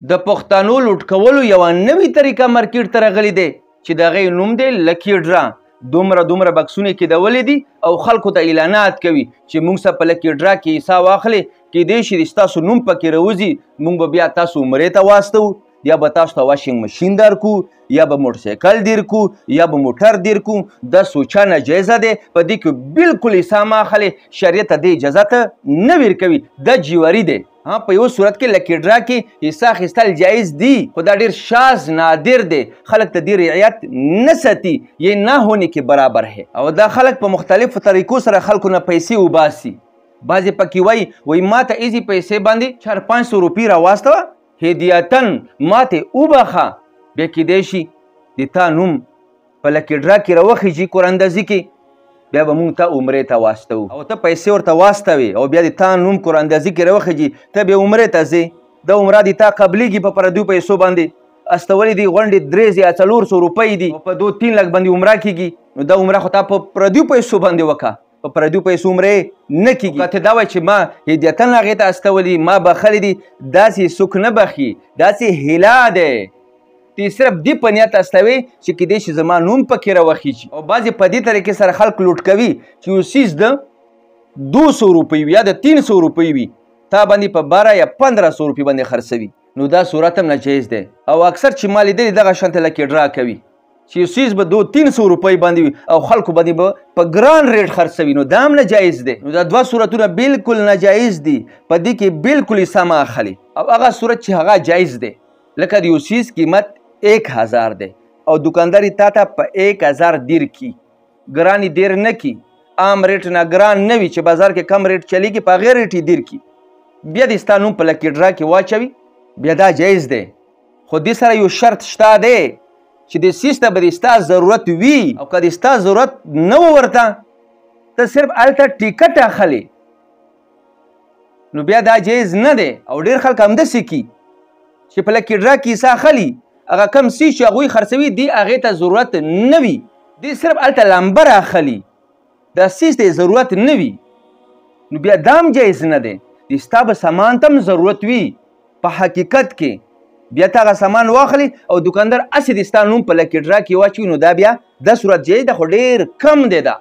د پښتنو لوټ کولو یوه نوې طریقه مارکیټ ته راغلې دی چې د هغې نوم دی لکی ډرا. دومره بکسونه یې کېدولې دي او خلکو ته اعلانات کوي چې موږ سه په لکی ډرا کې حصه واخلئ، کیدای شي د ستاسو نوم پکې راوځي، موږ به بیا تاسو عمرې ته واستوو، یا به تاسو ته واشنګ مشین درکو، یا به موټرسایکل درکو، یا به موټر درکو. دا سوچا ناجایزه دی، په دې کې بالکل حصه مه اخلئ، شریعت دې اجازه ته نه ورکوي، دا جیواري دی. په یو صورت کې لکی ډرا کې حصه اخیستل جایز دي، خو دا ډېر شاذ نادر دی، خلک ته دې رعایت نه ساتي، یې نه هونې کې برابر ہے. او دا خلک په مختلفو طریقو سره خلکو نه پیسې وباسي. بعضې پکې وایي ما ته ایزي پیسې باندې 400-500 روپۍ راواستوه، هدیتن ماته وبخه، بیا کیدای شي د تا نوم په لکی ډرا کې راوخیږي قراندازي کې، بیا به موږ ته عمرې ته واستوو. او ته پیسې ورته واستوې او بیا د تا نوم قراندازي کې راوخیږي، ته بیا عمرې ته ځې، دا عمره د تا قبلیږي په پردیو پیسو باندې، استولې دي غونډې 300 یا 400 روپۍ دي، په 2-3 لک باندې عمره کېږي، نو دا عمره خو تا په پردیو پیسو باندې وکړه، په پردیو پیسو عمرې نه کېږي. که ته دا وایې چې ما هدیتن هغې ته استولي، ما بخلي دي، داسې څوک نه بخي، داسې هیله دی. ته صرف دې په نیت استوي چې کیدای شي زما نوم پکې راوخیږي. او بعضې په دې طریقې سره خلک لوټ کوي چې یو څیز د 200 روپۍ وي یا د 300 روپۍ وي، تا باندې په 12 یا 1500 روپۍ باندې خرڅوي، نو دا صورت هم ناجایز دی. او اکثر چې ما لیدلي دغه شانته لکی ډرا کوي چې یو څیز به 200-300 روپۍ باندې وي او خلکو باندې به په ګران ریټ خرڅوي، نو دا هم ناجایز دی. نو دا دوه صورتونه بالکل ناجایز دي، په دې کې بالکل حصه مه اخلي. او هغه صورت چې هغه جایز دی، لکه د یو څیز قیمت 1000 دی او دکاندار یې تا ته په 1000 دیر کی، ګران یې ډېر نه کی، عام ریټ نه ګران نه وي چې بازار کې کم ریټ چلیږي، په هغې ریټ یې دیر کی، بیا د ستا نوم په لکی ډرا کې واچوي، بیا دا جایز دی. خو دې سره یو شرط شته دی چې د څیز ته به د ستا ضرورت وي، او که د ستا ضرورت نه و ورته، ته صرف هلته ټیکټ اخلې، نو بیا دا جایز نه دی. او ډېر خلک همداسې کي چې په لکی ډرا کې حصه اخلي، هغه کم څیز چې هغوی خرڅوي دې هغې ته ضرورت نه وي، دې صرف هلته لمبر اخلي، دا څیز ته یې ضرورت نه وي، نو بیا دا هم جایز نه دی. د ستا به سامان ته هم ضرورت وي په حقیقت کې، بیا ته هغه سامان واخلي او دکاندار هسې د ستا نوم په لکی ډرا کې واچوي، نو دا بیا دا صورت جایز ده، خو ډېر کم دی. دا